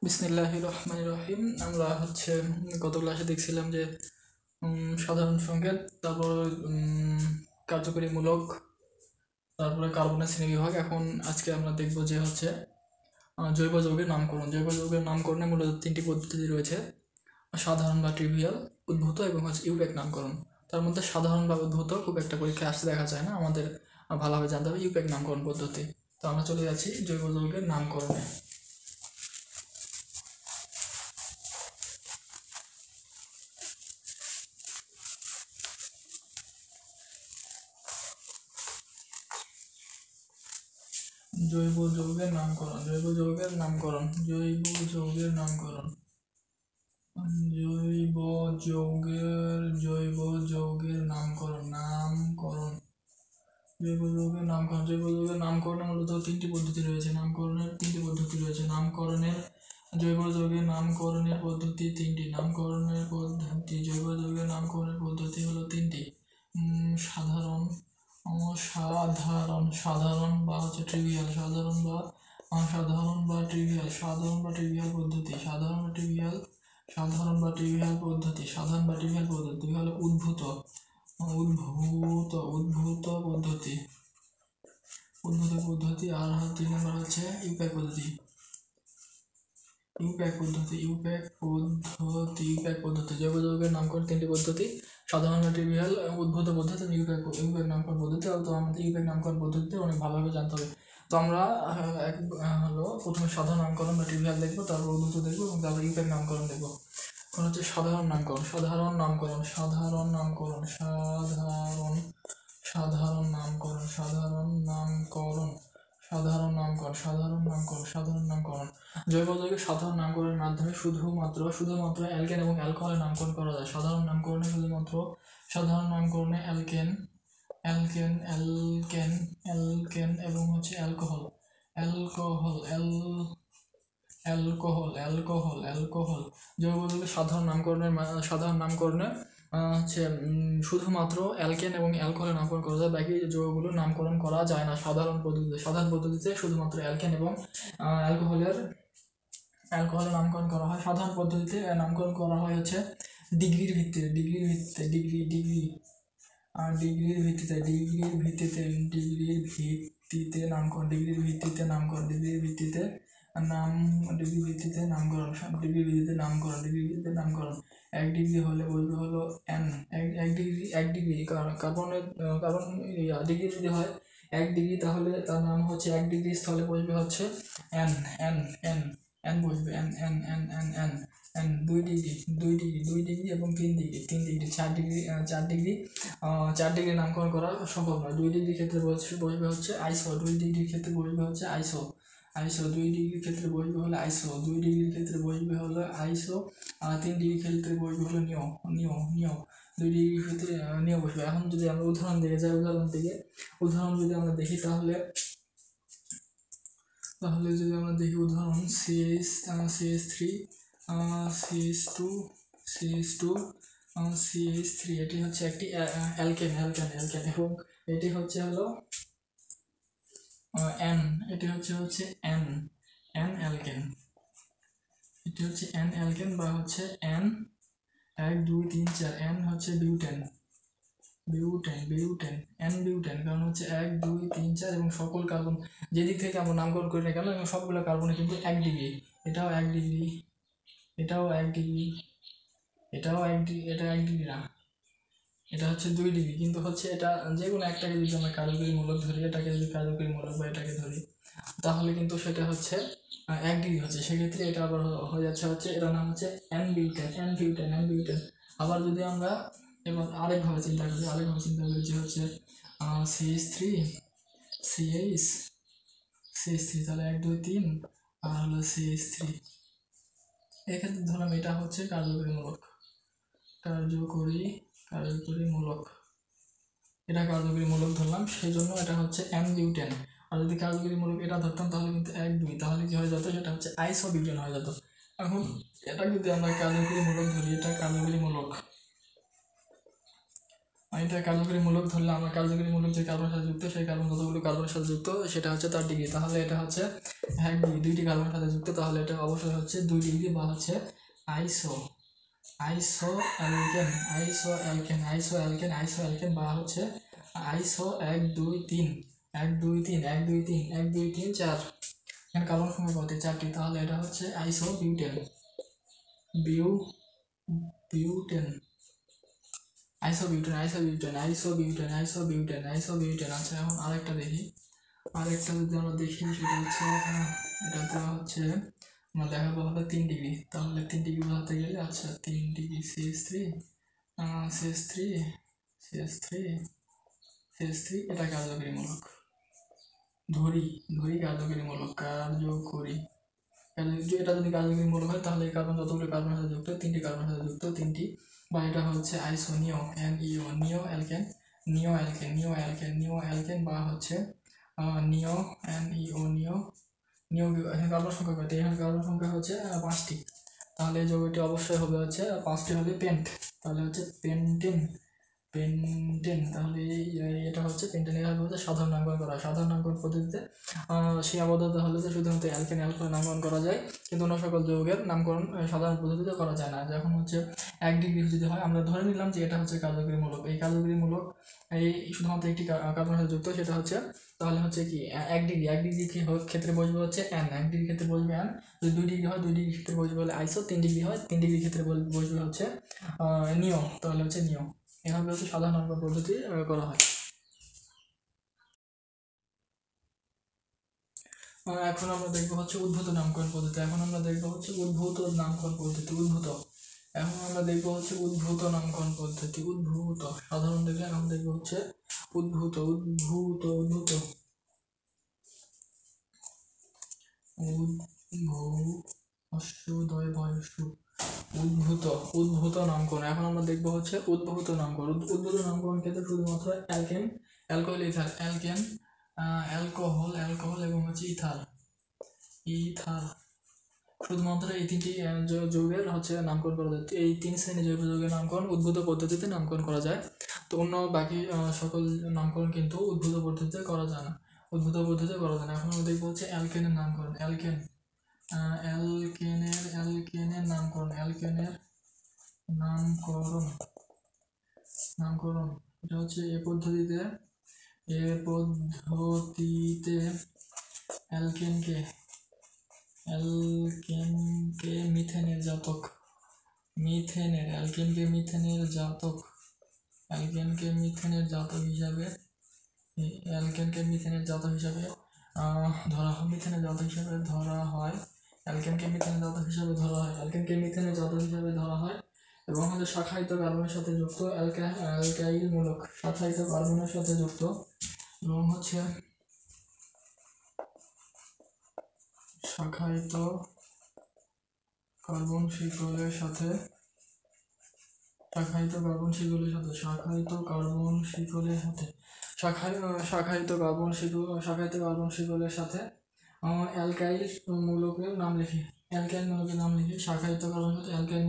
বিসমিল্লাহির রহমানির রহিম। আমরা গত ক্লাসে দেখছিলাম যে সাধারণ সংকেত, তারপর কার্যকরীমূলক, তারপরে কার্বনের শ্রেণীবিভাগ। এখন আজকে আমরা দেখব যে জৈব যৌগের নামকরণ। জৈব যৌগের নামকরণে মূলত তিনটি পদ্ধতি রয়েছে: সাধারণ বা ট্রিভিয়াল, উদ্ভূত এবং ইউপ্যাক নামকরণ। তার মধ্যে সাধারণ বা উদ্ভূত খুব একটা পরীক্ষায় আসতে দেখা যায় না, আমাদের ভালোভাবে জানতে হবে ইউপ্যাক নামকরণ পদ্ধতি। তো আমরা চলে যাচ্ছি জৈব যৌগের নামকরণে। জৈব যৌগের নামকরণ। জৈব যৌগের নামকরণ। জৈব যৌগের নামকরণ। জৈব যৌগের নামকরণ। জৈব যৌগের নামকরণ। জৈব যৌগের নামকরণে মূলত তিনটি পদ্ধতি রয়েছে। জৈব যৌগের নামকরণের পদ্ধতি তিনটি। জৈব যৌগের নামকরণের পদ্ধতি হলো তিনটি: সাধারণ বা ট্রিভিয়াল, সাধারণ বা ট্রিভিয়াল পদ্ধতি। সাধারণ বা ট্রিভিয়াল পদ্ধতি হলো উদ্ভূত পদ্ধতি। আর 3 নম্বর হচ্ছে ইউপ্যাক পদ্ধতি। জৈব যৌগের নামকরণ তিনটি পদ্ধতি: সাধারণ বা ট্রিভিয়াল, উদ্ভূত পদ্ধতি এবং ইউপ্যাক নামকরণ পদ্ধতি। তো আমাদের ইউপ্যাক নামকরণ পদ্ধতিতে অনেক ভালোভাবে জানতে হবে। তো আমরা প্রথমে সাধারণ নামকরণ বা ট্রিভিয়াল দেখবো, তারপর উদ্ভূত দেখবো এবং তারপর ইউপ্যাক নামকরণ দেখবো। এখন হচ্ছে সাধারণ নামকরণ। সাধারণ নামকরণ। জৈব যৌগের সাধারণ নামকরণের মাধ্যমে শুধুমাত্র অ্যালকেন এবং অ্যালকোহলের নামকরণ করা যায়। সাধারণ নামকরণে অ্যালকেন এবং অ্যালকোহল। জৈব যৌগের সাধারণ নামকরণে শুধুমাত্র অ্যালকেন এবং অ্যালকোহলের নামকরণ করা যায়, বাকি যৌগগুলোর নামকরণ করা যায় না সাধারণ পদ্ধতিতে শুধুমাত্র অ্যালকেন এবং অ্যালকোহলের নামকরণ করা হয়। সাধারণ পদ্ধতিতে নামকরণ করা হয় হচ্ছে ডিগ্রির ভিত্তিতে নামকরণ। এক ডিগ্রি হলে বলবে হলো n। এক ডিগ্রি কার্বন ডিগ্রি যদি হয় 1 ডিগ্রি, তাহলে তার নাম হচ্ছে 1 ডিগ্রি স্থলে বসবে হচ্ছে n বসবে n। 2 ডিগ্রি এবং 3 ডিগ্রি 4 ডিগ্রি নামকরণ করা সম্ভব নয়। 2 ডিগ্রির ক্ষেত্রে বসবে হচ্ছে আইসো। 2 ডিগ্রির ক্ষেত্রে বসবে হচ্ছে আইসো। 2 ডিগ্রির ক্ষেত্রে বসবে হলো আইসো। 2 ডিগ্রির ক্ষেত্রে বসবে হলো আইসো। 3 ডিগ্রির ক্ষেত্রে বসবে হলো নিও। 2 ডিগ্রির ক্ষেত্রে নিও বসবে। এখন যদি আমরা উদাহরণ যদি আমরা দেখি, তাহলে যদি আমরা দেখি উদাহরণ CH3 CH2 CH3, এটি হচ্ছে একটি অ্যালকেন এবং এটি হচ্ছে হলো N। এটি হচ্ছে N অ্যালকেন। এটি হচ্ছে N অ্যালকেন বা হচ্ছে N 1 2 3 4। N হচ্ছে বিউটেন, N বিউটেন, কারণ হচ্ছে 1 2 3 4 এবং সকল কার্বন যেদিক থেকে আমরা নামকরণ করি না কেন, এবং সবগুলো কার্বনে কিন্তু 1 ডিগ্রি। এটাও 1 ডিগ্রি, এটাও 1 ডিগ্রি, এটাও 1 ডিগ্রি, এটা 1 ডিগ্রি না, এটা হচ্ছে 2 ডিগ্রি। কিন্তু হচ্ছে এটা যে কোনো একটাকে যদি আমরা কার্যকরী মূলক ধরি, এটাকে যদি কার্যকরী মূলক বা এটাকে ধরি, তাহলে কিন্তু সেটা হচ্ছে 1 ডিগ্রি হচ্ছে। সেক্ষেত্রে এটা আবার হয়ে যাচ্ছে এটার নাম হচ্ছে N বিউটেন। আবার যদি আমরা এবার আরেকভাবে চিন্তা করি যে হচ্ছে CH3 তাহলে 1 2 3 আর হলো CH3। এক্ষেত্রে ধরলাম এটা হচ্ছে কার্যকরী মূলক। এটা কার্যকরী মূলক ধরলাম, সেই জন্য এটা হচ্ছে N বিউটেন। আর যদি কার্যকরী মূলক এটা ধরতাম, তাহলে কিন্তু 1 2, তাহলে কি হয়ে যেত, সেটা হচ্ছে আইসো বিউটেন হয়ে যেত। এখন এটা যদি আমরা কার্যকরী মূলক ধরি, এটা কার্যকরী মূলক এটা কার্যকরী মূলক ধরলে আমরা কার্যকরী মূলক যে কার্বনের সাথে যুক্ত সেই কার্বন যতগুলো কার্বনের সাথে যুক্ত সেটা হচ্ছে তার ডিগ্রি। তাহলে এটা হচ্ছে 1 দুইটি কার্বনের সাথে যুক্ত, তাহলে এটা অবশ্যই হচ্ছে 2 ডিগ্রি বা হচ্ছে আইসো আইসো অ্যালকেন আইসো অ্যালকেন আইসো অ্যালকেন আইসো অ্যালকেন বা হচ্ছে আইসো 1 2 3 1 2 3 1 2 3 1 2 3 4। এখানে কার্বন সংখ্যা কত? 4টি। তাহলে এটা হচ্ছে আইসো বিউটেন বিউটেন আইসোবিউটেন। আচ্ছা, এখন আরেকটা দেখি। আরেকটা যদি আমরা দেখি সেটা হচ্ছে এটাতে হচ্ছে আমরা দেখাবো হলো 3 ডিগ্রি। তাহলে 3 ডিগ্রি বোঝাতে গেলে আচ্ছা 3 ডিগ্রি CH3 এটা কার্যকরীমূলক। ধরি কার্যকরীমূলক এটা যদি কার্যকরী মূলক হয় তাহলে এই কার্বন যতগুলো কার্বনের সাথে যুক্ত 3টি কার্বনের সাথে যুক্ত 3টি, বা এটা হচ্ছে আইসোনিও নিও অ্যালকেন বা হচ্ছে নিও এখানে কার্বন সংখ্যা কত? এখানে কার্বন সংখ্যা হচ্ছে 5টি। তাহলে এই যৌগটি অবশ্যই হবে হচ্ছে 5টি হলে পেন্ট। তাহলে হচ্ছে পেন্টেন। তাহলে এটা হচ্ছে পেন্টেন। এভাবে হচ্ছে সাধারণ নামকরণ করা হয়। সাধারণ নামকরণ পদ্ধতিতে সীমাবদ্ধতা হলে যে শুধুমাত্র অ্যালকেন নামকরণ করা যায়, কিন্তু অন্য সকল যৌগের নামকরণ সাধারণ পদ্ধতিতে করা যায় না। যখন হচ্ছে 1 ডিগ্রি যদি হয়, আমরা ধরে নিলাম যে এটা হচ্ছে কার্যকরী মূলক। এই কার্যকরী মূলক এই শুধুমাত্র একটি কার্বনের সাথে যুক্ত, সেটা হচ্ছে তাহলে হচ্ছে কি 1 ডিগ্রি ক্ষেত্রে বসবে হচ্ছে n, 1 ডিগ্রি ক্ষেত্রে বসবে n। যদি 2 ডিগ্রি হয় 2 ডিগ্রি ক্ষেত্রে বসবে হলে আইসো, 3 ডিগ্রি হয় 3 ডিগ্রি ক্ষেত্রে বসবে হচ্ছে নিও। তাহলে হচ্ছে নিও। এভাবে হচ্ছে সাধারণ নামকরণ পদ্ধতি করা হয়। এখন আমরা দেখবো হচ্ছে উদ্ভূত নামকরণ পদ্ধতি। এখন আমরা দেখবো হচ্ছে উদ্ভূত নামকরণ পদ্ধতি। এখন আমরা দেখবো হচ্ছে উদ্ভূত নামকরণ পদ্ধতি। সাধারণ দেখলে এখন দেখবো হচ্ছে উদ্ভূত উদ্ভূত নামকরণ। এখন আমরা দেখবো হচ্ছে উদ্ভূত নামকরণ। উদ্ভূত নামকরণ ক্ষেত্রে শুধুমাত্র অ্যালকোহল ইথার অ্যালকোহল এবং হচ্ছে ইথার শুধুমাত্র এই 3টি যৌগের হচ্ছে নামকরণ করা যায়। এই 3 শ্রেণীর জৈব যৌগের নামকরণ উদ্ভূত পদ্ধতিতে নামকরণ করা যায়। তো অন্য বাকি সকল নামকরণ কিন্তু উদ্ভূত পদ্ধতিতে করা যায় না। এখন আমরা দেখবো হচ্ছে অ্যালকেনের নামকরণ। অ্যালকেনের নামকরণ এটা হচ্ছে এ পদ্ধতিতে অ্যালকেনকে মিথেনের জাতক হিসাবে ধরা হয়। এবং হচ্ছে শাখায়িত কার্বনের সাথে যুক্ত অ্যালকাইল মূলক এবং হচ্ছে শাখায়িত কার্বন শিকলের সাথে অ্যালকাইল মূলকের নাম লিখি। শাখায়িত কার্বনের সাথে অ্যালকাইল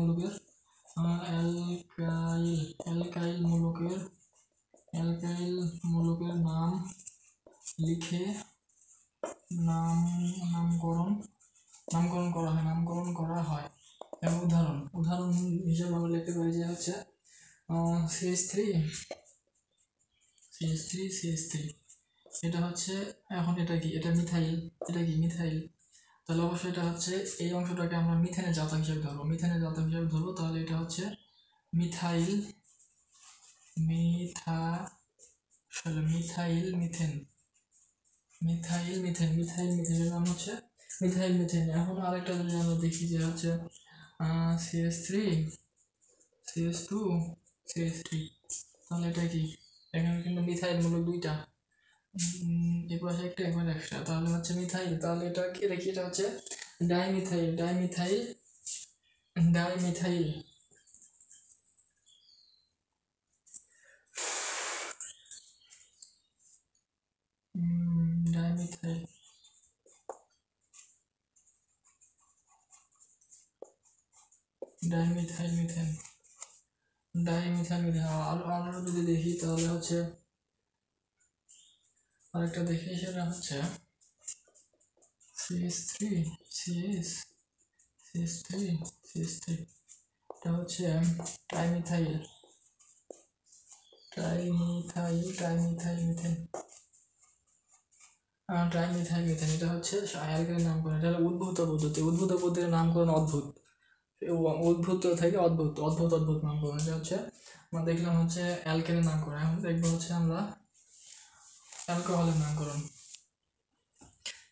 মূলকের নাম লিখে নামকরণ করা হয়। এবং উদাহরণ হিসেবে আমরা লিখতে পারি যে হচ্ছে CH3 এটা হচ্ছে, এখন এটা কি? এটা মিথাইল। তাহলে অবশ্যই এটা হচ্ছে এই অংশটাকে আমরা মিথেনের জাতক হিসেবে ধরবো। তাহলে এটা হচ্ছে মিথাইল মিথেনের নাম হচ্ছে মিথাইল মিথেন। এখন আরেকটা যদি আমরা দেখি যে হচ্ছে CH2 তাহলে এটা কি? এখানে কিন্তু মিথাইল মূলক 2টা, এই পাশে একটা এখানে একটা, তাহলে হচ্ছে মিথাইল। তাহলে এটা কি দেখি? এটা হচ্ছে ডাইমিথাইল মিথেন। Dimethyl methyl. আমরা যদি দেখি তাহলে হচ্ছে আরেকটা দেখি, সেটা হচ্ছে CH3 CH CH3 CH3, এটা হচ্ছে trimethyl trimethyl trimethyl methane trimethyl methane. এটা হচ্ছে অ্যালকেনের নামকরণ। এটা হলো উদ্ভূত পদ্ধতি। উদ্ভূত পদ্ধতির নামকরণ অদ্ভুত, উদ্ভূত থেকে অদ্ভুত অদ্ভুত অদ্ভুত নামকরণ। এটা হচ্ছে আমরা দেখলাম হচ্ছে অ্যালকেনের নামকরণ। এখন দেখবো হচ্ছে আমরা অ্যালকোহলের নামকরণ।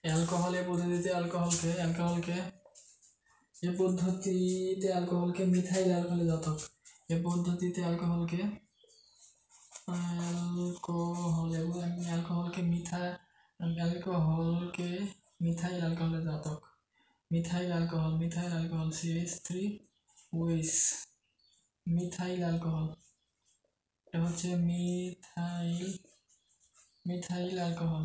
অ্যালকোহলের পদ্ধতিতে অ্যালকোহলকে মিথাইল অ্যালকোহলে জাতক। এ পদ্ধতিতে অ্যালকোহলকে মিথাইল অ্যালকোহলে জাতক। Methyl alcohol CH3 OH, methyl alcohol. এটা হচ্ছে মিথাইল অ্যালকোহল।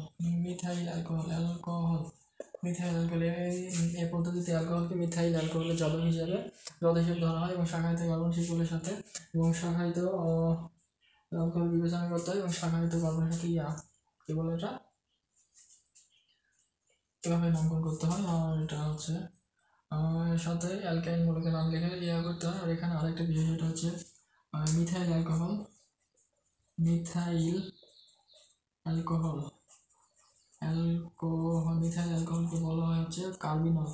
এই পদ্ধতিতে অ্যালকোহলকে মিথাইল অ্যালকোহলের জাতক হিসেবে ধরা হয় এবং শাখায়িত কার্বন শিকলের সাথে এবং শাখায়িত অ্যালকোহল বিবেচনা করতে হয় এবং শাখায়িত কার্বনের সাথে কি বলে এটা এভাবে নামকরণ করতে হয়। আর এটা হচ্ছে সাথে অ্যালকাইন মূলকের নাম লিখে করতে হয়। আর এখানে আরেকটা বিষয়, সেটা হচ্ছে মিথাইল অ্যালকোহলকে বলা হয় হচ্ছে কার্বিনল।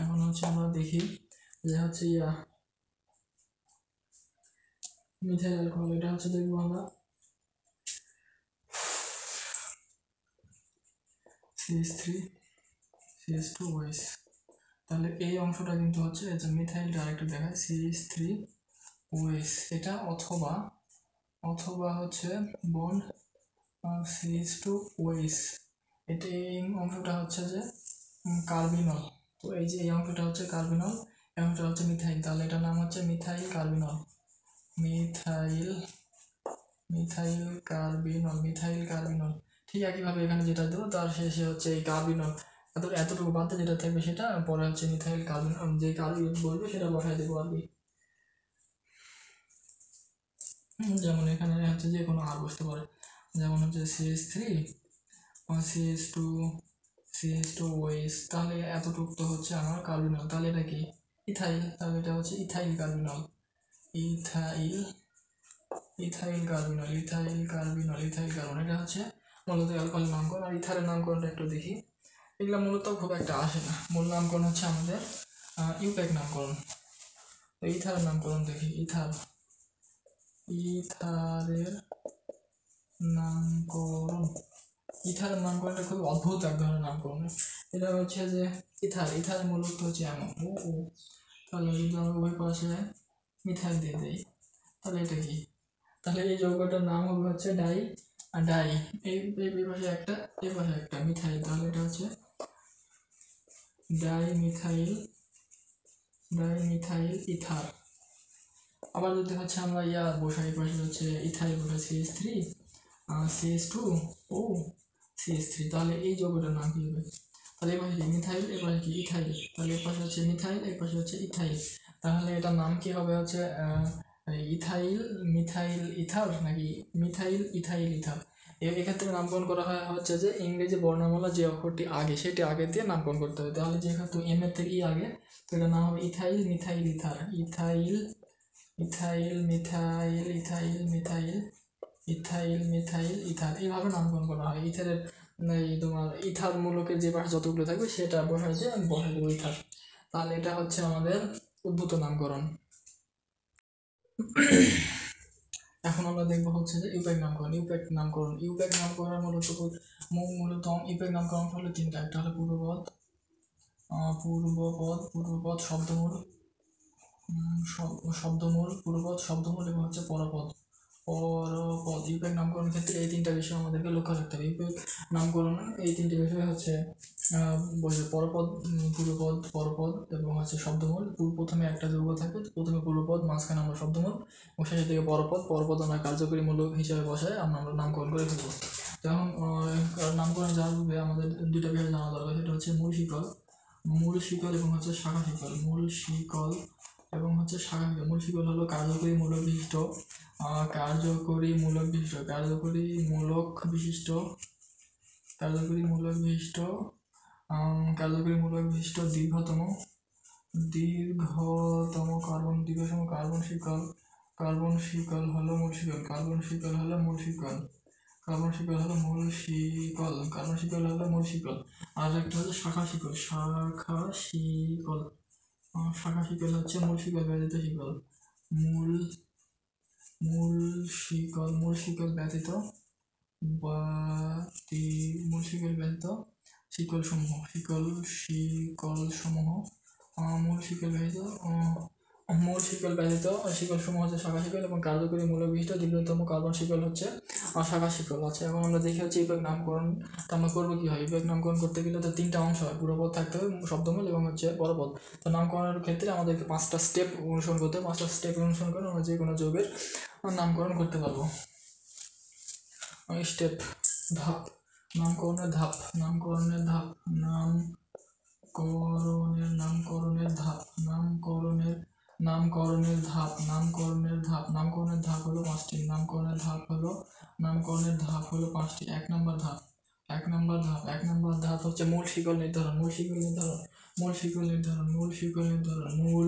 এখন হচ্ছে আমরা দেখি যে হচ্ছে মিথাইল অ্যালকোহল। এটা হচ্ছে দেখবো আমরা CH3 CH2 OH। তাহলে এই অংশটা কিন্তু হচ্ছে মিথাইল ডাইরেক্ট দেখায় CH3 OH। এটা অথবা হচ্ছে বন্ড CH2 OH। এটা এই অংশটা হচ্ছে যে কার্বিনল। তো এই যে এই অংশটা হচ্ছে কার্বিনল, এই অংশটা হচ্ছে মিথাইল। তাহলে এটার নাম হচ্ছে মিথাইল কার্বিনল। ঠিক একইভাবে এখানে যেটা দেবো তার শেষে হচ্ছে এই কার্বিনল, এতটুকু বাদে যেটা থাকবে সেটা পরে হচ্ছে মিথাইল কার্বিনল, যে কার্বিন বলবে সেটা বসাই দেবো আর কি। যেমন এখানে হচ্ছে যে কোনো আর বসতে পারে, যেমন হচ্ছে CH3 CH2 OH। তাহলে এতটুকু তো হচ্ছে আমার কার্বিনল। তাহলে এটা কি ইথাইল। তাহলে এটা হচ্ছে ইথাইল কার্বিনল। এটা হচ্ছে মূলত অ্যালকোহলের নামকরণ। আর ইথারের নামকরণটা একটু দেখি। এগুলো মূলত খুব একটা আসে না। মূল নামকরণ হচ্ছে আমাদের ইউপ্যাক নামকরণ। তো ইথারের নামকরণ দেখি। ইথারের নামকরণটা খুব অদ্ভুত এক ধরনের নামকরণ। এটা হচ্ছে যে ইথার মূলত হচ্ছে এমন তাহলে যদি আমরা উভয় পাশে মিথাইল দিয়ে দিই তাহলে এটা কি, তাহলে এই যৌগটার নাম হবে হচ্ছে ডাই। এই পাশে একটা, এই পাশে একটা মিথাইল, তাহলে এটা হচ্ছে ডাইমিথাইল ইথার। আবার যদি হচ্ছে আমরা বসাই পাশে হচ্ছে ইথাইল বসাই CH3 CH2 ও CH3, তাহলে এই যৌগটার নাম কি হবে? তাহলে এপাশে কি মিথাইল, এপাশে কি ইথাইল, তাহলে এপাশে হচ্ছে মিথাইল, এপাশে হচ্ছে ইথাইল। তাহলে এটার নাম কি হবে হচ্ছে মিথাইল ইথার নাকি মিথাইল ইথার। এক্ষেত্রে নামকরণ করা হয় হচ্ছে যে ইংরেজি বর্ণমালা যে অক্ষরটি আগে সেটি আগে দিয়ে নামকরণ করতে হবে। তাহলে যেহেতু এম এর থেকে আগে, তো এটার নাম হবে ইথাইল ইথার। ইথার এইভাবে নামকরণ করা হয়। ইথারের তোমার ইথার মূলকের যে পাশে যতগুলো থাকবে সেটা বসাই দেবো ইথার। তাহলে এটা হচ্ছে আমাদের উদ্ভূত নামকরণ। এখন আমরা দেখবো হচ্ছে যে ইউপ্যাক নামকরণ মূলত ইউপ্যাক নামকরণ হলো তিনটা। একটা হলো পূর্বপদ শব্দমূল এবং হচ্ছে পরপদ। ইউপ্যাক নামকরণের ক্ষেত্রে এই তিনটা বিষয় আমাদেরকে লক্ষ্য রাখতে হবে। ইউপ্যাক নামকরণ এই তিনটে বিষয় হচ্ছে পরপদ, পরপদ এবং হচ্ছে শব্দমূল। প্রথমে একটা যৌগ থাকে, প্রথমে পূর্বপদ, মাঝখানে আমরা শব্দমূল এবং শেষের দিকে পরপদ আমরা কার্যকরী মূলক হিসেবে বসায় আমরা নামকরণ করে ফেলবো। তখন নামকরণ জানবে আমাদের দুইটা বিষয় জানা দরকার, সেটা হচ্ছে মূল শিকল এবং হচ্ছে শাখা শিকল। এবং হচ্ছে শাখা শিকল। মূল শিকল হলো কার্যকরী মূলক বিশিষ্ট, কার্যকরী মূলক বিশিষ্ট, কার্যকরী মূলক বিশিষ্ট, কার্যকরী মূলক বিশিষ্ট, কার্যকরী মূলক বিশিষ্ট দীর্ঘতম দীর্ঘতম কার্বন শিকল। কার্বন শিকল হলো মূল শিকল, কার্বন শিকল হলো মূল শিকল, কার্বন শিকল হলো মূল শিকল, কার্বন শিকল হলো মূল শিকল। আর একটা হচ্ছে শাখা শিকল, শাখা শিকল, শাখা শিকল হচ্ছে মূল শিকল ব্যতীত শিকল, মূল মূল মূল শিকল ব্যতীত মূল শিকল ব্যতীত শিকল সমূহ, শিকল সমূহ, মূল শিকল ব্যতীত শিকল সমূহ হচ্ছে শাখা শিকল, এবং কার্যকরী মূলক বিশিষ্ট দীর্ঘতম কার্বন শিকল হচ্ছে শাখা শিকল। আচ্ছা, এখন আমরা দেখি হচ্ছে বিভাগ নামকরণ। তো আমরা করবো কি হয়, বিভাগ নামকরণ করতে গেলে তো তিনটা অংশ হয়, পূর্বপদ থাকতে হবে, শব্দমূল এবং হচ্ছে পরপদ। তো নামকরণের ক্ষেত্রে আমাদেরকে 5টা স্টেপ অনুসরণ করতে হবে, 5টা স্টেপ অনুসরণ করে আমরা যে কোনো যৌগের নামকরণ করতে পারবো। স্টেপ, ধাপ, নামকরণের ধাপ, নামকরণের ধাপ, নামকরণের ধাপ, নামকরণের ধাপ, নামকরণের ধাপ হলো 5টি, নামকরণের ধাপ হলো 5টি। 1 নম্বর ধাপ, 1 নম্বর ধাপ হচ্ছে মূল শিকল নির্ধারণ, মূল শিকল নির্ধারণ, মূল শিকল নির্ধারণ, মূল শিকল নির্ধারণ, মূল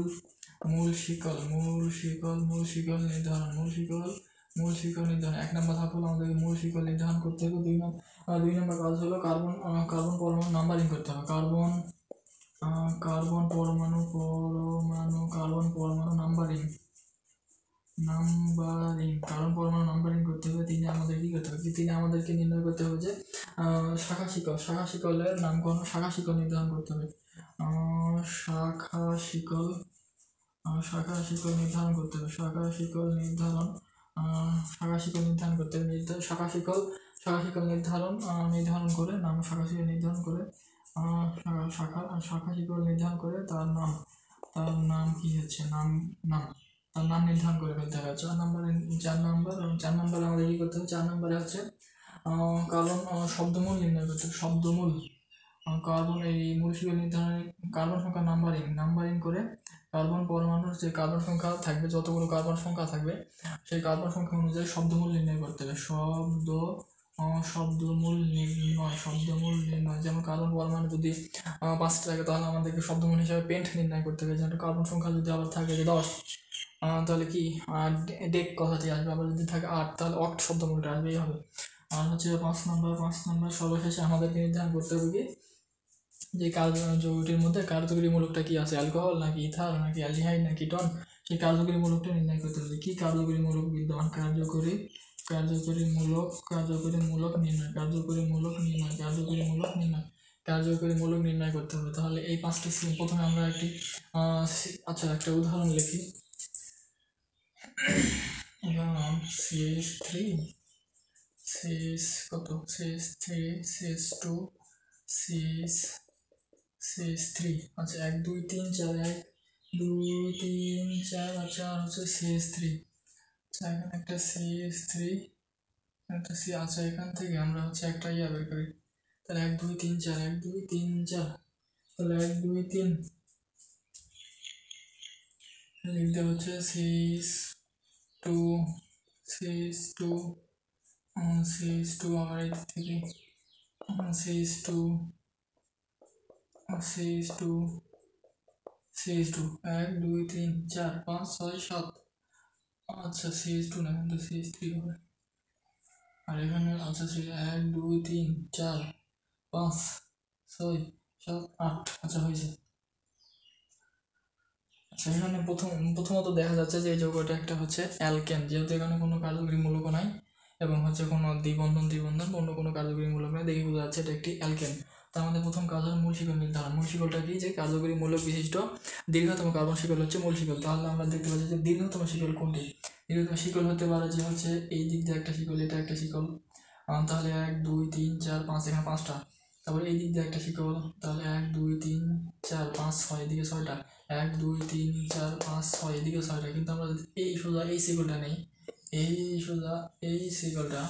শিকল নির্ধারণ, মূল শিকল নির্ধারণ। 1 নম্বর ধাপ হলো আমাদের মূল শিকল নির্ধারণ করতে হবে। 2 নম্বর কাজ হলো কার্বন পরমাণু নাম্বারিং করতে হবে, কার্বন পরমাণু নাম্বারিং, কার্বন পরমাণু নাম্বারিং করতে হবে। 3 আমাদের কি করতে হবে, 3 আমাদেরকে নির্ণয় করতে হবে যে শাখা শিকলের নামকরণ, শাখা শিকল নির্ধারণ করতে হবে, শাখা শিকল নির্ধারণ করতে হবে, শাখা শিকল নির্ধারণ করতে হবে। শাখা শিকল নির্ধারণ করে শাখা শিকল নির্ধারণ করে শাখা শিকল নির্ধারণ করে তার নাম কি হচ্ছে, তার নাম নির্ধারণ করে ফেলতে হবে। 4 নম্বরে আমাদের কি করতে হবে, 4 নম্বরে হচ্ছে কার্বন শব্দমূল নির্ণয় করতে হবে, শব্দমূল। কার্বন এই মূল শিকল নির্ধারণে কার্বন সংখ্যা নাম্বারিং করে কার্বন পরমাণুর যে কার্বন সংখ্যা থাকবে, যতগুলো কার্বন সংখ্যা থাকবে সেই কার্বন সংখ্যা অনুযায়ী শব্দমূল নির্ণয় করতে হবে, শব্দমূল নির্ণয়। যেমন কার্বন পরমাণু যদি 5টা থাকে, তাহলে আমাদেরকে শব্দমূল হিসাবে পেন্ট নির্ণয় করতে হবে। যেমন কার্বন সংখ্যা যদি আবার থাকে যে 10, তাহলে কি ডেক কথাটি আসবে। আবার যদি থাকে 8, তাহলে অক্ট শব্দমূলটা আসবে, এই হবে। আর হচ্ছে 5 নম্বর সর্বশেষে আমাদেরকে নির্ধারণ করতে হবে কি যে যৌগটির মধ্যে কার্যকরী মূলকটা কি আছে, অ্যালকোহল নাকি ইথার নাকি অ্যালডিহাইড নাকি টন, সেই কার্যকরী মূলকটা নির্ণয় করতে হবে। কি কার্যকরী মূলক বিদ্যমান, কার্যকরী মূলক নির্ণয় করতে হবে। তাহলে এই 5টি প্রথমে আমরা একটা উদাহরণ লিখি। উদাহরণ CH3, CH2, CH3। আচ্ছা, 1 2 3 4, 1 2 3 4, আচ্ছা হচ্ছে CH3। আচ্ছা, এখানে একটা CH3, একটা C। আচ্ছা, এখান থেকে আমরা হচ্ছে একটা বের করি। তাহলে 1 2 3 4, 1 2 3 4, তাহলে 1 2 3 লিখতে হচ্ছে CH2, আবার এই থেকে CH2, 1 2 3 4 5 6 7। আচ্ছা, CH2 না, কিন্তু CH3 হবে। আর এখানে আচ্ছা 1 2 3 4 5 6 7 8। আচ্ছা, হয়েছে। আচ্ছা, এখানে প্রথমত দেখা যাচ্ছে যে এই যৌগটা একটা হচ্ছে অ্যালকেন, যেহেতু এখানে কোনো কার্যকরী মূলক নাই এবং হচ্ছে কোনো দ্বিবন্ধন অন্য কোনো কার্যকরী মূলক নাই, দেখে বোঝা যাচ্ছে এটা একটি অ্যালকেন। তো আমাদের প্রথম কাজ হলো মূল শিকল নির্ধারণ। মূল শিকলটা কি, যে কার্যকরী মূলক বিশিষ্ট দীর্ঘতম কার্বন শিকল হচ্ছে মূল শিকল। তাহলে আমরা দেখতে পাচ্ছি যে দীর্ঘতম শিকল কোনটি। দীর্ঘতম শিকল হতে পারে যে হচ্ছে এই দিক দিয়ে একটা শিকল, এটা একটা শিকল, তাহলে 1 2 3 4 5, এখানে 5টা। তারপরে এই দিক দিয়ে একটা শিকল, তাহলে 1 2 3 4 5 6, এদিকে 6টা। 1 2 3 4 5 6, এদিকে 6টা। কিন্তু আমরা যদি এই শিকলটা নেই, এই শিকলটা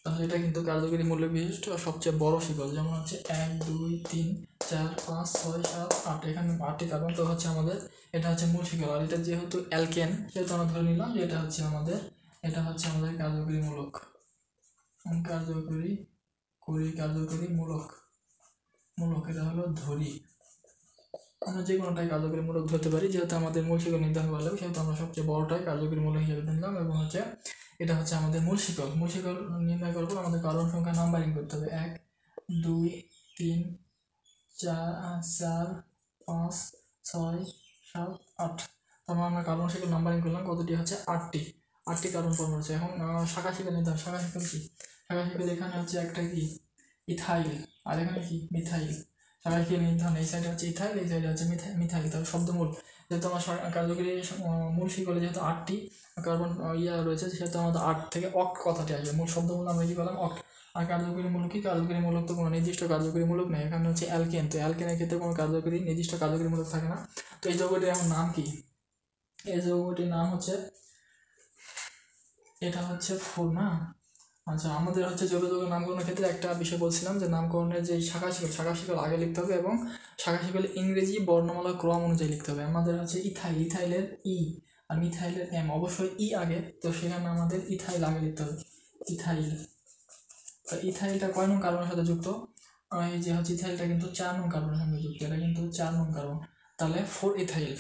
তাহলে এটা কিন্তু কার্যকরী মূল্য বিশিষ্ট সবচেয়ে বড় শিকল, যেমন হচ্ছে 1 2 3 4 5 6 7 8, এখানে 8টি কার্বন, তো হচ্ছে আমাদের এটা হচ্ছে মূল শিকল। আর এটা যেহেতু অ্যালকেন সেহেতু আমরা ধরে নিলাম যে এটা হচ্ছে আমাদের কার্যকরী মূলক, কার্যকরী মূলক এটা হলো ধরি। আমরা যে কোনোটাই কার্যকরী মূলক ধরতে পারি, যেহেতু আমাদের মূল শিকল নির্ধারণ করা লাগবে সেহেতু আমরা সবচেয়ে বড়টাই কার্যকরী মূলক হিসেবে নিলাম। এবং হচ্ছে এটা হচ্ছে আমাদের মূল শিকল নির্ণয় করবো, আমাদের কার্বন সংখ্যা নাম্বারিং করতে হবে 1 2 3 4 5 6 7 8। তারপর আমরা কার্বন শিকল নাম্বারিং করলাম, কতটি হচ্ছে 8টি কার্বন ফর্ম হচ্ছে। এখন শাখা শিকল নির্ধারণ, শাখা শিকল কি? শাখা শিকল এখানে হচ্ছে একটা কি ইথাইল, আর এখানে কি মিথাইল। শাখা শিকল নির্ধারণ, এই সাইডে হচ্ছে ইথাইল, এই সাইডে হচ্ছে মিথাইল। তাহলে শব্দমূল, যেহেতু আমার কার্যকরী মূল শিকলে যেহেতু 8টি কার্বন রয়েছে সেহেতু আমাদের 8 থেকে অক্ট কথাটি আসবে। মূল শব্দমূল আমরা কি পেলাম? অক্ট। আর কার্যকরী মূলক কি? কার্যকরী মূলক তো কোনো নির্দিষ্ট কার্যকরী মূলক নেই, এখানে হচ্ছে অ্যালকেন, তো অ্যালকেনের ক্ষেত্রে কোনো নির্দিষ্ট কার্যকরী মূলক থাকে না। তো এই যৌগটির এখন নাম কি? এই যৌগটির নাম হচ্ছে, এটা হচ্ছে না। আচ্ছা, আমাদের হচ্ছে যোগাযোগের নামকরণের ক্ষেত্রে একটা বিষয় বলছিলাম যে নামকরণের যে শাখা শিকল আগে লিখতে হবে এবং শাখা শিকল ইংরেজি বর্ণমালা ক্রম অনুযায়ী লিখতে হবে। আমাদের হচ্ছে ইথাইলের ই আর মিথাইলের এম, অবশ্যই ই আগে, তো সেখানে আমাদের ইথাইল আগে লিখতে হবে। ইথাইলটা কয় নং কার্বনের সাথে যুক্ত? এই যে হচ্ছে ইথাইলটা কিন্তু 4 নং কার্বনের সঙ্গে যুক্ত, এটা কিন্তু 4 নং কার্বন। তাহলে 4 ইথাইল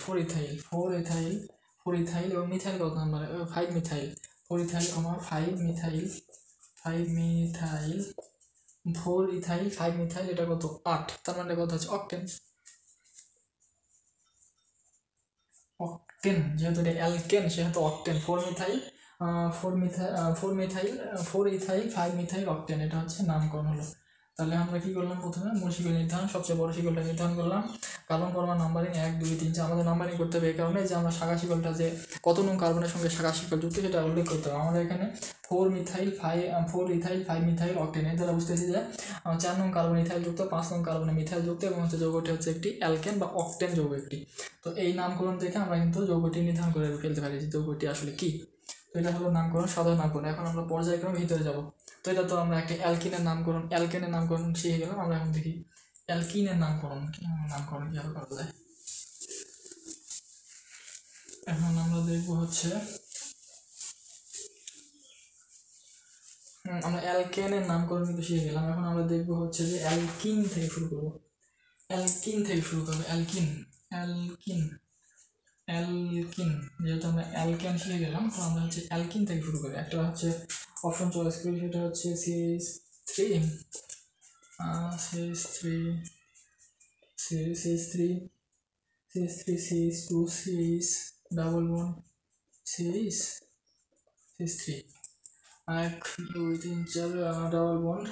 এবং মিথাইল কত number? 5 methyl. 4 ethyl 5 methyl 4 ethyl 5 methyl, এটা কত? 8। তার মানে কত হচ্ছে? অক্টেন। যেহেতু এটা অ্যালকেন সেহেতু অক্টেন। 4 ইথাইল 5 মিথাইল অক্টেন, এটা হচ্ছে নামকরণ হলো। তাহলে আমরা কি করলাম? প্রথমে মূল শিকল নির্ধারণ, সবচেয়ে বড় শিকলটা নির্ধারণ করলাম। কার্বন পরমাণু নাম্বারিং 1 2 3 4, আমাদের নাম্বারিং করতে হবে এই কারণে যে আমরা শাখা শিকলটা যে কত নং কার্বনের সঙ্গে শাখা শিকল যুক্ত সেটা উল্লেখ করতে হবে। আমাদের এখানে 4 ইথাইল 5 মিথাইল অক্টেন, এর দ্বারা বুঝতেছি যে 4 নং কার্বন ইথাইল যুক্ত, 5 নং কার্বনে মিথাইল যুক্ত এবং হচ্ছে যৌগটি হচ্ছে একটি অ্যালকেন বা অক্টেন যৌগ একটি। তো এই নামকরণ দেখে আমরা কিন্তু যৌগটি নির্ধারণ করে ফেলতে পারি যে যৌগটি আসলে কি। তো এটা হলো নামকরণ, সাধারণ নামকরণ। এখন আমরা পর্যায়ক্রমে ভিতরে যাব। তো এটা তো আমরা একটা অ্যালকেনের নামকরণ শিখে গেলাম। আমরা এখন দেখি অ্যালকিনের নামকরণ কিভাবে করা যায়। এখন আমরা দেখবো হচ্ছে আমরা অ্যালকেনের নামকরণ কিন্তু শিখে গেলাম। এখন আমরা দেখবো হচ্ছে যে অ্যালকিন থেকে শুরু করবো। অ্যালকিন যেহেতু আমরা অ্যালকেন শিখে গেলাম, তো আমরা হচ্ছে অ্যালকিন থেকে শুরু করি। একটা হচ্ছে অপশন চয়েস করি, সেটা হচ্ছে CH3 CH2 CH double bond CH3 1 2 3 4 double bond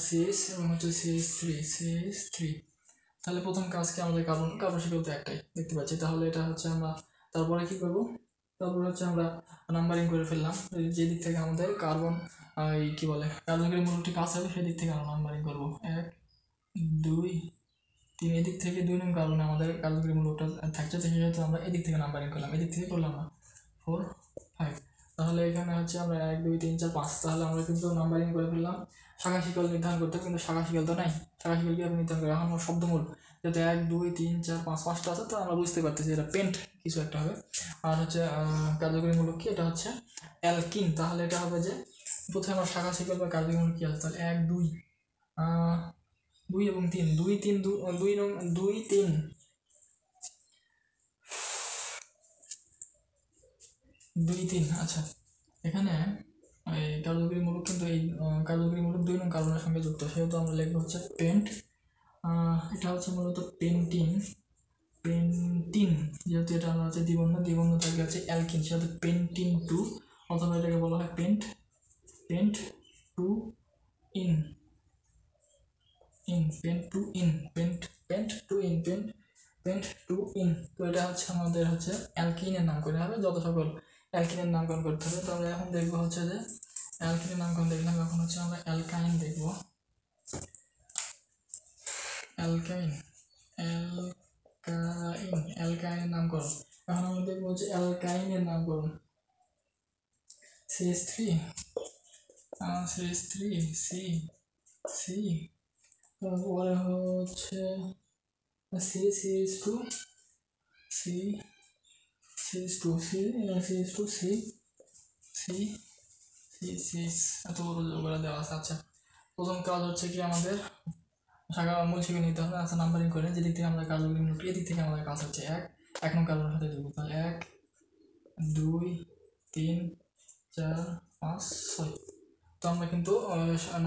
CH এবং হচ্ছে CH3। তাহলে প্রথম কাজ কি? আমাদের কার্বন শিকল তো একটাই দেখতে পাচ্ছি, তাহলে এটা হচ্ছে আমরা তারপরে কি করব? তারপরে হচ্ছে আমরা নাম্বারিং করে ফেললাম, যে দিক থেকে আমাদের কার্বন কি বলে কার্বনের মূলকটি কাজ হবে সেদিক থেকে আমরা নাম্বারিং করবো 1 2 3। এদিক থেকে 2 নং কার্বনে আমাদের কার্বনের মূলকটা থাকছে, সেহেতু আমরা এদিক থেকে নাম্বারিং করলাম, এদিক থেকে করলাম না 4 5। তাহলে এখানে হচ্ছে আমরা 1 2 3 4 5, তাহলে আমরা কিন্তু নাম্বারিং করে ফেললাম। শাখা শিকল নির্ধারণ করতে হবে, কিন্তু শাখা শিকল তো নাই। শাখা শিকল কীভাবে নির্ধারণ করে? এখন শব্দমূল যেহেতু 1 2 3 4 5 5টা আছে, তো আমরা বুঝতে পারতেছি এটা পেন্ট কিছু একটা হবে। আর হচ্ছে কার্যকরী মূলক কি? এটা হচ্ছে অ্যালকিন। তাহলে এটা হবে যে প্রথমে আমার শাখা শিকল বা কার্যকরী মূলক কি আছে? তাহলে 1 2 2 এবং 3 2 3 2 2 3 2 3। আচ্ছা, এখানে এই কার্যকরী মূলক কিন্তু এই কার্যকরী মূলক 2 নং কার্বনের সঙ্গে যুক্ত, সেহেতু আমরা লিখবো হচ্ছে পেন্ট। এটা হচ্ছে মূলত পেন্টিন। যেহেতু এটা আমরা হচ্ছে দ্বিবন্ধ থাকে হচ্ছে অ্যালকিন, সেহেতু পেন্টিন 2, অথবা এটাকে বলা হয় pent 2 ene pent two ene. তো এটা হচ্ছে আমাদের হচ্ছে অ্যালকিনের নামকরণ হবে, যত সকল অ্যালকিনের নামকরণ করতে হবে। তো আমরা এখন দেখবো হচ্ছে যে অ্যালকিনের নামকরণ দেখলাম, এখন হচ্ছে আমরা অ্যালকাইন দেখবো। অ্যালকাইনের নামকরণ এখন আমরা দেখবো হচ্ছে অ্যালকাইনের নামকরণ CH3 সিরিজ 3 সি সি, তারপরে হচ্ছে C series 2 C series 2 C series 2 C C C series এত বড় করে দেওয়া আছে। আচ্ছা, প্রথম কাজ হচ্ছে কি আমাদের শাখা মূল শিখে নিতে হবে। আচ্ছা, নাম্বারিং করে যেদিক থেকে আমরা কাজগুলি নিই এদিক থেকে আমাদের কাজ হচ্ছে 1 নং কাজের সাথে যোগ, তাহলে 1 2 3 4 5 6। তো আমরা কিন্তু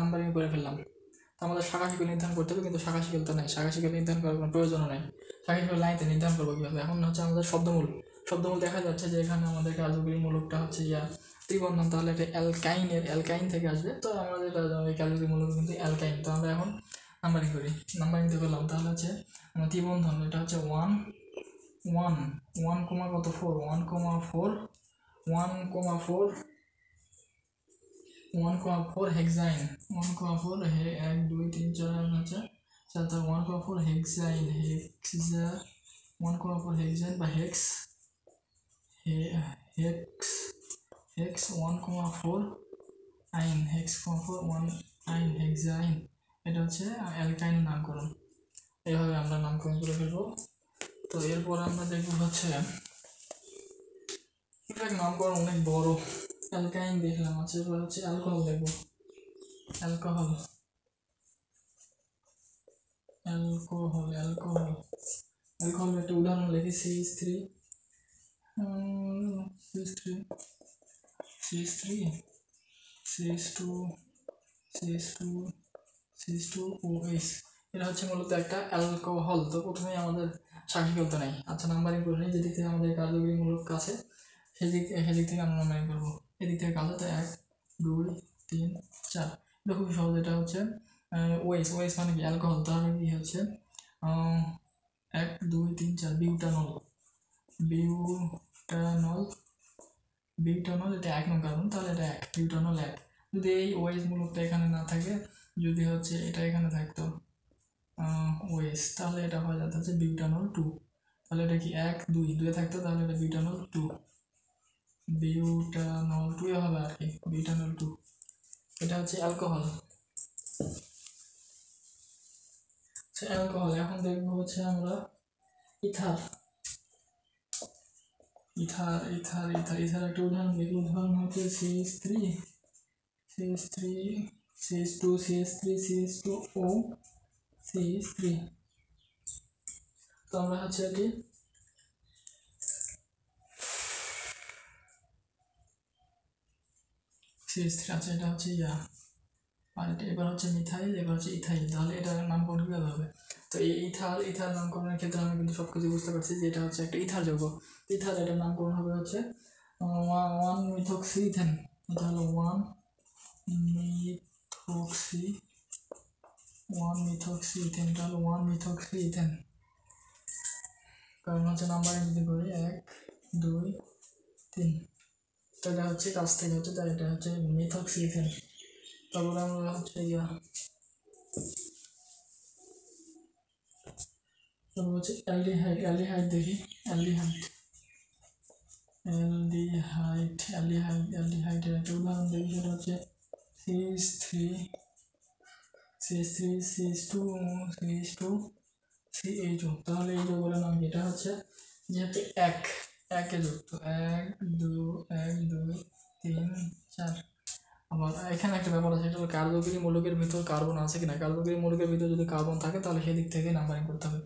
নাম্বারিং করে ফেললাম। তো আমাদের শাখা শিকল নির্ধারণ করতে হবে, কিন্তু শাখা শিকল তো নাই, শাখা শিকল নির্ধারণ করার কোনো প্রয়োজনও নেই। শাখা শিকল লাইনতে নির্ধারণ করবো কীভাবে? এখন হচ্ছে আমাদের শব্দমূল দেখা যাচ্ছে যে এখানে আমাদের কার্যকরী মূলকটা হচ্ছে ত্রিবন্ধন, তাহলে এটা অ্যালকাইন থেকে আসবে। তো আমাদের এই কার্যকরী মূলক কিন্তু অ্যালকাইন। তো আমরা এখন নাম্বারিং করি, নাম্বারিং তো করলাম, তাহলে হচ্ছে আমরা ত্রিবন্ধন, এটা হচ্ছে 1 1 1 কমা কত 4 1 কমা 4 1 কমা 4 1 কমা 4 হেক্সাইন 1 কমা 4 1 2 3 4 হচ্ছে 4 1 কমা 4 হেক্সাইন 1 কমা 4 হেক্সাইন বা হেক্স 1 কমা 4 আইন হেক্স কমা 4 1 আইন হেক্সাইন। এটা হচ্ছে অ্যালকাইন নামকরণ। এইভাবে আমরা নামকরণ করে ফেলবো। তো এরপর আমরা দেখব হচ্ছে নামকরণ অনেক বড়। অ্যালকাইন দেখলাম, আচ্ছা এবার হচ্ছে অ্যালকোহল দেখবো। অ্যালকোহল একটা উদাহরণ লিখি, CH3 CH2 CH2OH। এটা হচ্ছে মূলত একটা অ্যালকোহল। তো প্রথমেই আমাদের শাখা তো নেই। আচ্ছা, নাম্বারিং করে নিই, যেদিক থেকে আমাদের কার্যকরী মূলক কাছে সেদিক থেকে আমরা নাম্বারিং করবো। এদিক থেকে কাজ হতো 1 2 3 4। এটা খুব সহজ। এটা হচ্ছে ওএইচ মানে কি অ্যালকোহল, তাহলে কি হচ্ছে 1 2 3 4 বিউটানল এটা 1 নং কার্বন, তাহলে এটা 1 বিউটানল 1। যদি এই ওএইচ মূলকটা এখানে না থাকে, যদি হচ্ছে এটা এখানে থাকতো ওএইচ, তাহলে এটা হয়ে যেত হচ্ছে বিউটানল 2। তাহলে এটা কি 1 2 থাকতো, তাহলে এটা বিউটানল 2 হবে আর কি, বিউটানল 2। এটা হচ্ছে অ্যালকোহল। এখন দেখবো হচ্ছে আমরা ইথার একটা উদাহরণ দেখি। উদাহরণ হচ্ছে CH3 CH2 CH3 CH2O CH3। তো আমরা হচ্ছে আর কি CH3, আচ্ছা এটা হচ্ছে আর এটা এবার হচ্ছে মিথাইল, এবার হচ্ছে ইথাইল। তাহলে এটার নামকরণ কীভাবে হবে? তো এই ইথার নামকরণের ক্ষেত্রে আমি কিন্তু সব কিছু বুঝতে পারছি যে এটা হচ্ছে একটা ইথার যৌগ। এটার নামকরণ হবে হচ্ছে 1 মিথক্সি ইথেন। এটা হলো 1 মিথক্সি ইথেন। এটা হলো 1 মিথক্সি ইথেন। কারণ হচ্ছে নাম্বারিং যদি করি 1 2 3, তো এটা হচ্ছে কাছ থেকে হচ্ছে, তাই এটা হচ্ছে মিথক্সি ইথেন। তারপরে আমরা হচ্ছে তারপর হচ্ছে অ্যালডিহাইড দেখি। অ্যালডিহাইডের একটা উদাহরণ দেখি, সেটা হচ্ছে CH3 CH2 CHO। তাহলে এই যৌগের নাম যেটা হচ্ছে যেহেতু একে যুক্ত 1 2 3 4। আবার এখানে একটা ব্যাপার আছে, সেটা হলো কার্যকরী মূলকের ভিতর কার্বন আছে কিনা। কার্যকরী মূলকের ভিতর যদি কার্বন থাকে তাহলে সেদিক থেকে নাম্বারিং করতে হবে।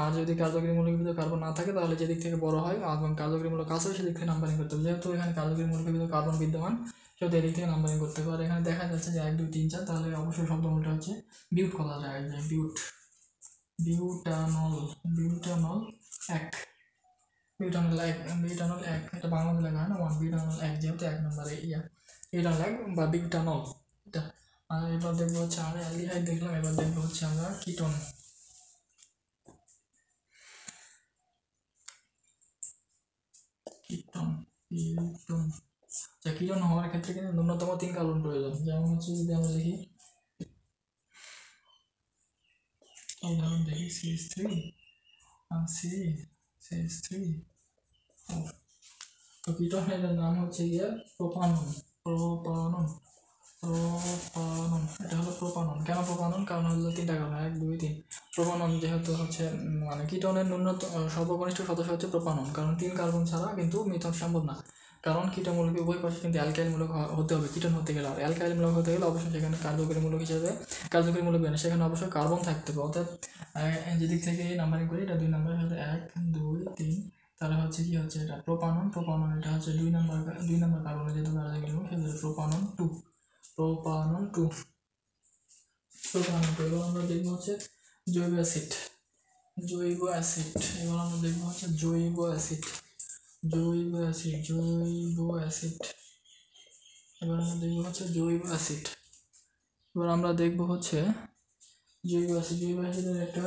আর যদি কার্যকরী মূলকের ভিতর কার্বন না থাকে তাহলে যেদিক থেকে বড় হয় এবং কার্যকরী মূলক আছে সেদিক থেকে নাম্বারিং করতে হবে। যেহেতু এখানে কার্যকরী মূলকের ভিতর কার্বন বিদ্যমান, সেহেতু এদিক থেকে নাম্বারিং করতে হবে। আর এখানে দেখা যাচ্ছে যে 1 2 3 4, তাহলে অবশ্যই শব্দমূলটা হচ্ছে বিউট কথা যায়, যে বিউটানল 1 বিউটানল 1। এটা বাংলাতে লেখা হয় না 1 বিউটানল 1, যেহেতু 1 নম্বরে বিউটানল 1 বা বিউটানল এটা। আর এবার দেখবো হচ্ছে আমরা অ্যালডিহাইড দেখলাম, এবার দেখবো হচ্ছে আমরা কিটোন। কিটোন হওয়ার ক্ষেত্রে কিন্তু ন্যূনতম 3 কার্বন প্রয়োজন। যেমন হচ্ছে যদি আমরা দেখি উদাহরণ দেখি CH3 আর CH3। তো কিটোনের নাম হচ্ছে প্রোপানন। প্রোপানন, এটা হলো প্রোপানন। কেন প্রোপানন? কারণ হলো তিনটা কারণ, 1 2 3। প্রোপানন যেহেতু হচ্ছে মানে কিটোনের ন্যূনতম সর্বকনিষ্ঠ সদস্য হচ্ছে প্রোপানন, কারণ 3 কার্বন ছাড়া কিন্তু মিথন সম্ভব না। কারণ কীটমূলক উভয় পাশে কিন্তু অ্যালকাইল মূলক হতে হবে কিটোন হতে গেলে। আর অ্যালকাইল মূলক হতে গেলে অবশ্যই সেখানে কার্যকরী মূলক হিসেবে কার্যকরী মূলক বের সেখানে অবশ্যই কার্বন থাকতে হবে। অর্থাৎ যেদিক থেকে নাম্বারিং করি এটা 2 নাম্বার হলে 1 2 3, তাহলে হচ্ছে কি হচ্ছে এটা প্রোপানন। প্রোপানন এটা হচ্ছে 2 নাম্বার কার্বনের যেহেতু কার্যকরী মূলক সেহেতু প্রোপানন 2। প্রোপানন 2। প্রোপানন 2। এবার আমরা দেখবো হচ্ছে জৈব অ্যাসিড। জৈব অ্যাসিড এবার আমরা দেখবো হচ্ছে জৈব অ্যাসিড। জৈব অ্যাসিড জৈব অ্যাসিড এবার আমরা দেখবো হচ্ছে জৈব অ্যাসিড। এবার আমরা দেখবো হচ্ছে জৈব অ্যাসিড। জৈব অ্যাসিডের একটা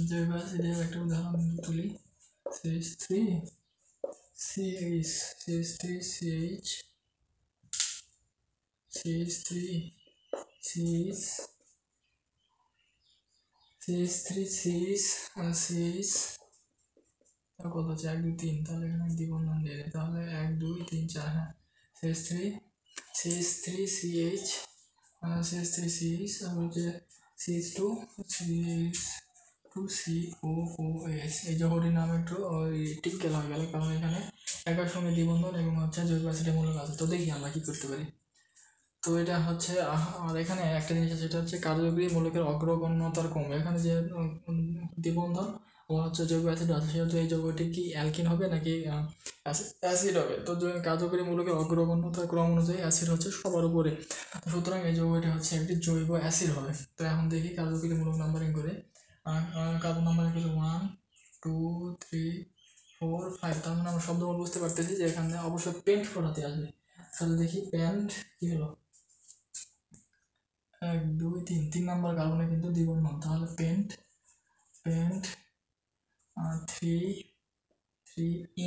জৈব অ্যাসিডের একটা উদাহরণ তুলি। CH3 CH CH3 CH CH CH3 CH কত হচ্ছে 1 2 3, তাহলে এখানে দ্বিবন্ধন দিয়ে দিই, তাহলে 1 2 3 4। হ্যাঁ, CH3 CH CH3 CH আর হচ্ছে CH2 COOS। এই জগটির নাম একটু টিপিক্যাল হয়ে গেল, কারণ এখানে একার সঙ্গে দ্বিবন্ধন এবং হচ্ছে জৈব অ্যাসিডের মূলক আছে। তো দেখি আমরা কি করতে পারি। তো এটা হচ্ছে আর এখানে একটা জিনিস আছে, সেটা হচ্ছে কার্যকরী মূলকের অগ্রগণ্যতার কম। এখানে যে দ্বিবন্ধন ও হচ্ছে জৈব অ্যাসিড আছে, সেহেতু এই যৌগটি কি অ্যালকিন হবে নাকি অ্যাসিড হবে। তো কার্যকরী মূলকের অগ্রগণ্যতার ক্রম অনুযায়ী অ্যাসিড হচ্ছে সবার উপরে, সুতরাং এই যৌগটি হচ্ছে একটি জৈব অ্যাসিড হবে। তো এখন দেখি কার্যকরী মূলক নাম্বারিং করে। কার্বন নাম্বারিং করে 1 2 3 4 5। তার মানে আমরা শব্দমূল বুঝতে পারতেছি যে এখানে অবশ্যই পেন্ট পড়াতে আসবে। তাহলে দেখি পেন্ট কি হলো, 1 2 3, 3 নাম্বার কার্বনে কিন্তু দ্বিবন্ধন, তাহলে paint 3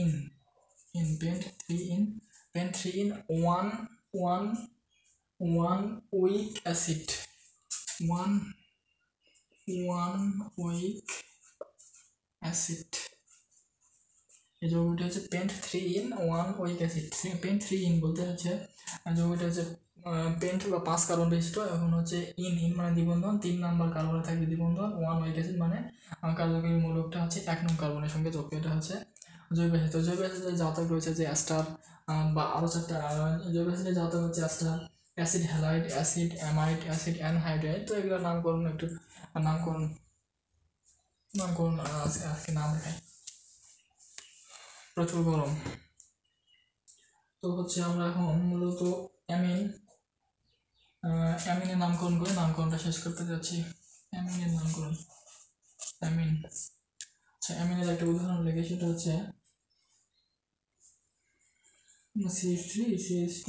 in paint 3 in 1 weak acid 1 weak acid। এই যৌগটি হচ্ছে pent 3 in 1 weak acid। Pent 3 in বলতে হচ্ছে যৌগটি হচ্ছে পেন্ট বা 5 কার্বন বিশিষ্ট। এখন হচ্ছে ইন মানে দ্বিবন্ধন, 3 নাম্বার কার্বনে থাকবে দ্বিবন্ধন, 1 weak acid মানে কার্যকরী মূলকটা হচ্ছে 1 নং কার্বনের সঙ্গে যোগ। এটা হচ্ছে জৈব অ্যাসিড। তো জৈব অ্যাসিডের জাতক রয়েছে যে অ্যাস্টার বা আরও 4টা। জৈব অ্যাসিডের জাতক হচ্ছে ester, acid halide, acid amide, acid anhydride. তো এগুলোর নামকরণ একটু নামকরণ আজকে নাম রেখে প্রচুর গরম। তো হচ্ছে আমরা এখন মূলত অ্যামিনের নামকরণ করে নামকরণটা শেষ করতে যাচ্ছি। অ্যামিনের নামকরণ অ্যামিন। আচ্ছা, অ্যামিনের একটা উদাহরণ লেগে, সেটা হচ্ছে CH3 CH2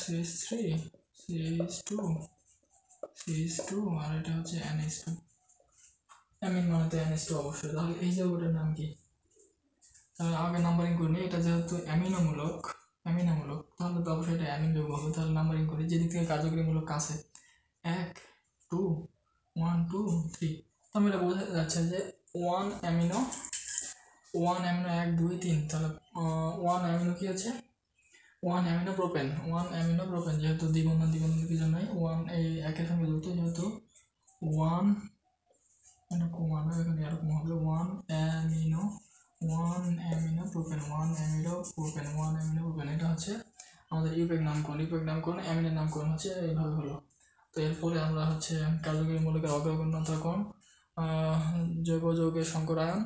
CH3 CH2 CH2 আর এটা হচ্ছে NH2। অ্যামিন মানে তো NH2 অবশ্যই। তাহলে এই যৌগটার নাম কি? আগে নাম্বারিং করে নিই। এটা যেহেতু অ্যামিনোমূলক তাহলে তো অবশ্যই এটা অ্যামিন যৌগ হবে। তাহলে নাম্বারিং করি, যেদিক থেকে কার্যকরী মূলক আছে 1 2 1 2 3। তো আমি এটা বোঝা যাচ্ছে যে 1 অ্যামিনো 1 2 3। তাহলে 1 অ্যামিনো কি আছে, 1 অ্যামিনো প্রোপেন যেহেতু দ্বিবন্ধন কি জন্যই 1 এই একের সঙ্গে যুক্ত, যেহেতু 1 এরকম হবে 1 অ্যামিনো প্রোপেন। এটা হচ্ছে আমাদের ইউপেক নামকরণ। অ্যামিনের নামকরণ হচ্ছে এইভাবে হলো। তো এরপরে আমরা হচ্ছে কার্যকরী মূলকের অগ্রগণ্যতা কম, জৈব যৌগের সংকরায়ন,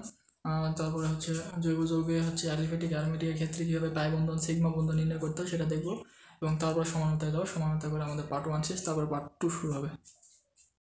তারপরে হচ্ছে জৈব যৌগে হচ্ছে অ্যারোমেটিকের ক্ষেত্রে কীভাবে টাই বন্ধন সিগমা বন্ধন নির্ণয় করতে হয় সেটা দেখবো, এবং তারপর সমানতায় যাবো। সমানতা করে আমাদের পার্ট 1 শেষ, তারপর পার্ট 2 শুরু হবে।